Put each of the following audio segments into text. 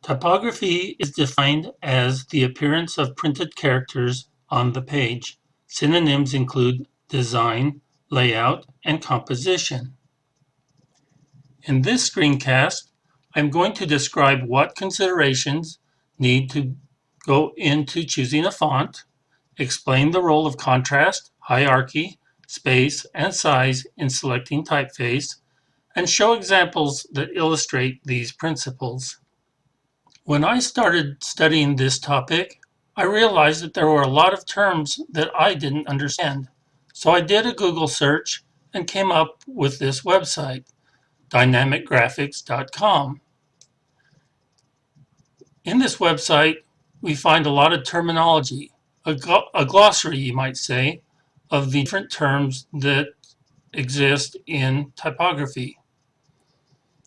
Typography is defined as the appearance of printed characters on the page. Synonyms include design, layout, and composition. In this screencast, I'm going to describe what considerations need to go into choosing a font, explain the role of contrast, hierarchy, space, and size in selecting typeface, and show examples that illustrate these principles. When I started studying this topic, I realized that there were a lot of terms that I didn't understand. So I did a Google search and came up with this website, dynamicgraphics.com. In this website, we find a lot of terminology, a glossary, you might say, of the different terms that exist in typography.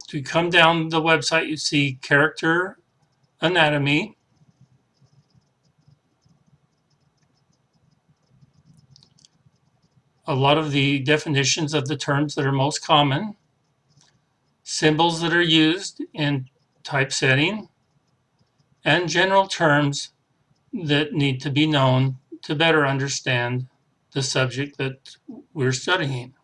If you come down the website, you see character anatomy, a lot of the definitions of the terms that are most common, symbols that are used in typesetting, and general terms that need to be known to better understand the subject that we're studying.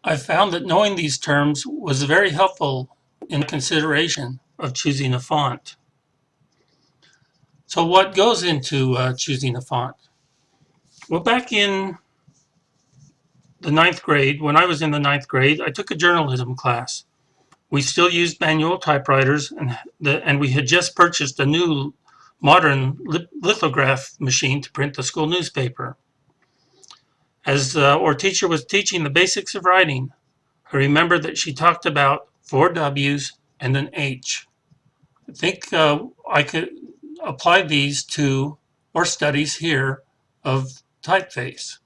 I found that knowing these terms was very helpful in consideration of choosing a font. So what goes into choosing a font? Well, back in the ninth grade, when I was in the ninth grade, I took a journalism class. We still used manual typewriters, and we had just purchased a new modern lithograph machine to print the school newspaper. As our teacher was teaching the basics of writing, I remember that she talked about 4 W's and an H. I think I could apply these to our studies here of typeface.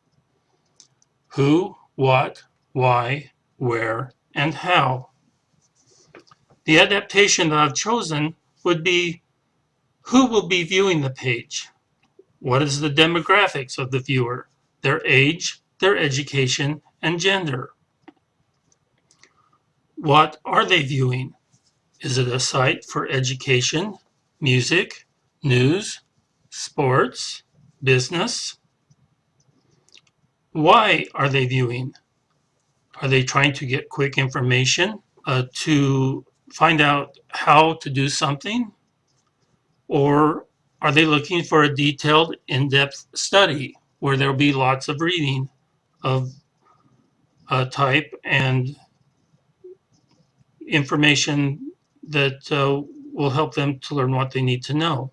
Who, what, why, where, and how. The adaptation that I've chosen would be who will be viewing the page? What is the demographics of the viewer? Their age, their education, and gender. What are they viewing? Is it a site for education, music, news, sports, business? Why are they viewing? Are they trying to get quick information to find out how to do something? Or are they looking for a detailed, in-depth study where there'll be lots of reading of type and information that will help them to learn what they need to know?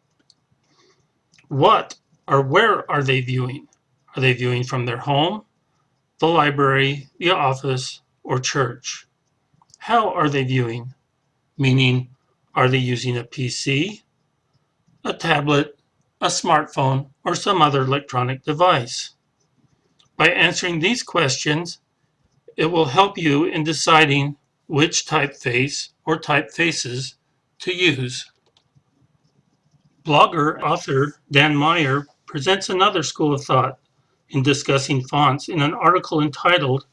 What or where are they viewing? Are they viewing from their home, the library, the office, or church? How are they viewing? Meaning, are they using a PC, a tablet, a smartphone, or some other electronic device? By answering these questions, it will help you in deciding which typeface or typefaces to use. Blogger author Dan Meyer presents another school of thought in discussing fonts in an article entitled,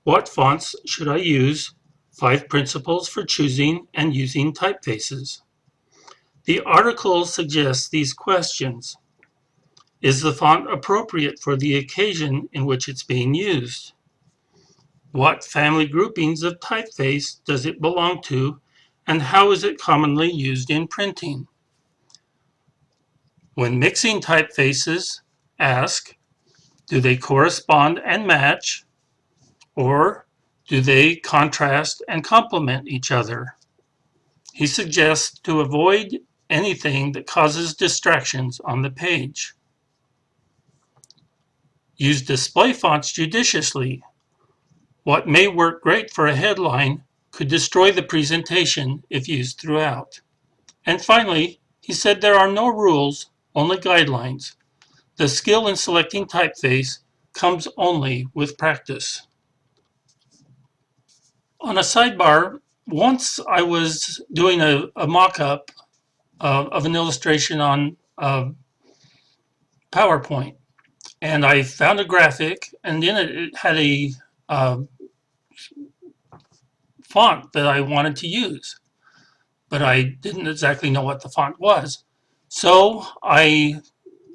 "What Fonts Should I Use? 5 Principles for Choosing and Using Typefaces." The article suggests these questions. Is the font appropriate for the occasion in which it's being used? What family groupings of typeface does it belong to, and how is it commonly used in printing? When mixing typefaces, ask, do they correspond and match, or do they contrast and complement each other? He suggests to avoid anything that causes distractions on the page. Use display fonts judiciously. What may work great for a headline could destroy the presentation if used throughout. And finally, he said there are no rules, only guidelines. The skill in selecting typeface comes only with practice. On a sidebar, once I was doing a mock-up of an illustration on PowerPoint, and I found a graphic, and in it had a font that I wanted to use. but I didn't exactly know what the font was. So I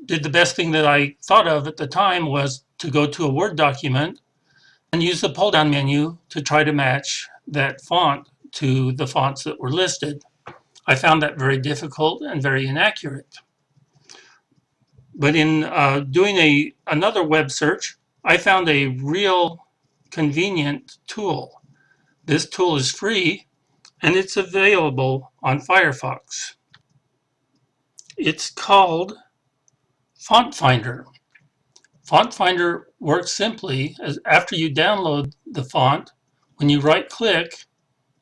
did the best thing that I thought of at the time was to go to a Word document and use the pull-down menu to try to match that font to the fonts that were listed. I found that very difficult and very inaccurate. But in doing another web search, I found a real convenient tool. This tool is free and it's available on Firefox. It's called Font Finder. Font Finder works simply as after you download the font, when you right click,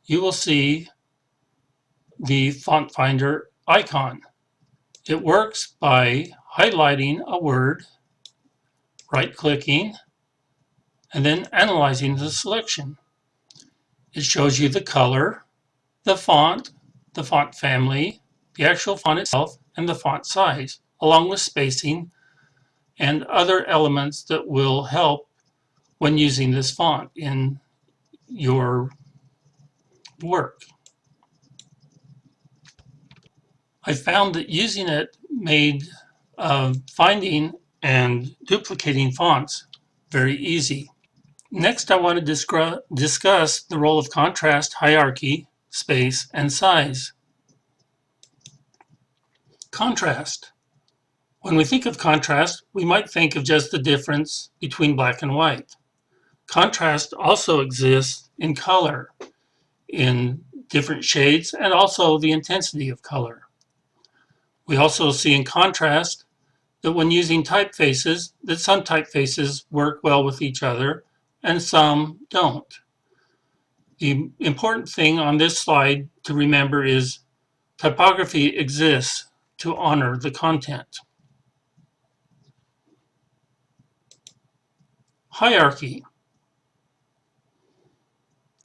you will see the Font Finder icon. It works by highlighting a word, right clicking, and then analyzing the selection. It shows you the color, the font family, the actual font itself, and the font size, along with spacing and other elements that will help when using this font in your work. I found that using it made finding and duplicating fonts very easy. Next, I want to discuss the role of contrast, hierarchy, space, and size. Contrast. When we think of contrast, we might think of just the difference between black and white. Contrast also exists in color, in different shades, and also the intensity of color. We also see in contrast that when using typefaces, that some typefaces work well with each other and some don't. The important thing on this slide to remember is typography exists to honor the content. Hierarchy.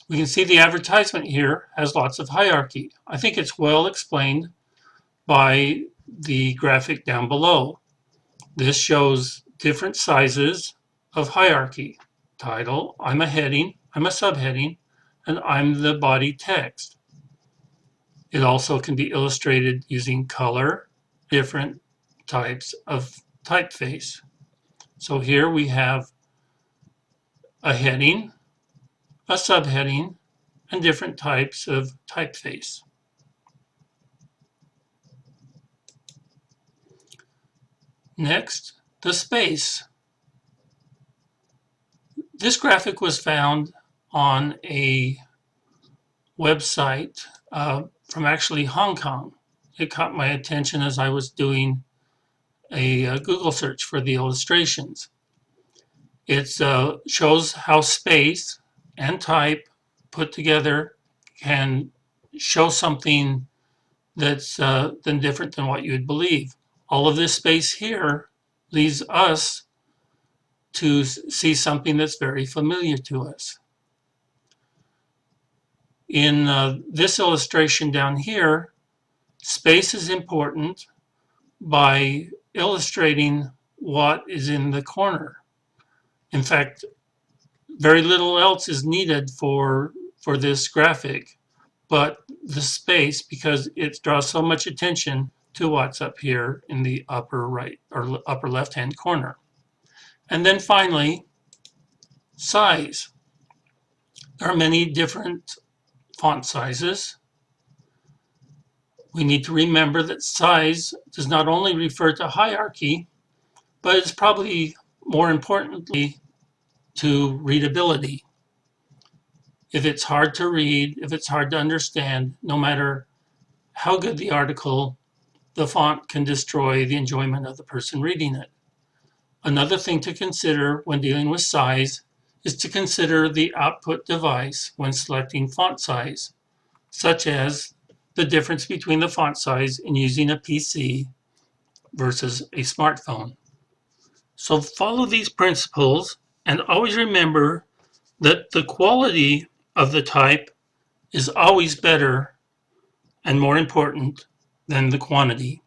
We can see the advertisement here has lots of hierarchy. I think it's well explained by the graphic down below. This shows different sizes of hierarchy. Title, I'm a heading, I'm a subheading, and I'm the body text. It also can be illustrated using color, different types of typeface. So here we have a heading, a subheading, and different types of typeface. Next, the space. This graphic was found on a website from actually Hong Kong. It caught my attention as I was doing a Google search for the illustrations. It shows how space and type put together can show something that's different than what you would believe. All of this space here leads us to see something that's very familiar to us. In this illustration down here, space is important by illustrating what is in the corner. In fact, very little else is needed for this graphic, but the space, because it draws so much attention to what's up here in the upper right or upper left-hand corner. And then finally, size. There are many different font sizes. We need to remember that size does not only refer to hierarchy, but it's probably more importantly to readability. If it's hard to read, if it's hard to understand, no matter how good the article, the font can destroy the enjoyment of the person reading it. Another thing to consider when dealing with size is to consider the output device when selecting font size, such as the difference between the font size in using a PC versus a smartphone. So follow these principles and always remember that the quality of the type is always better and more important than the quantity.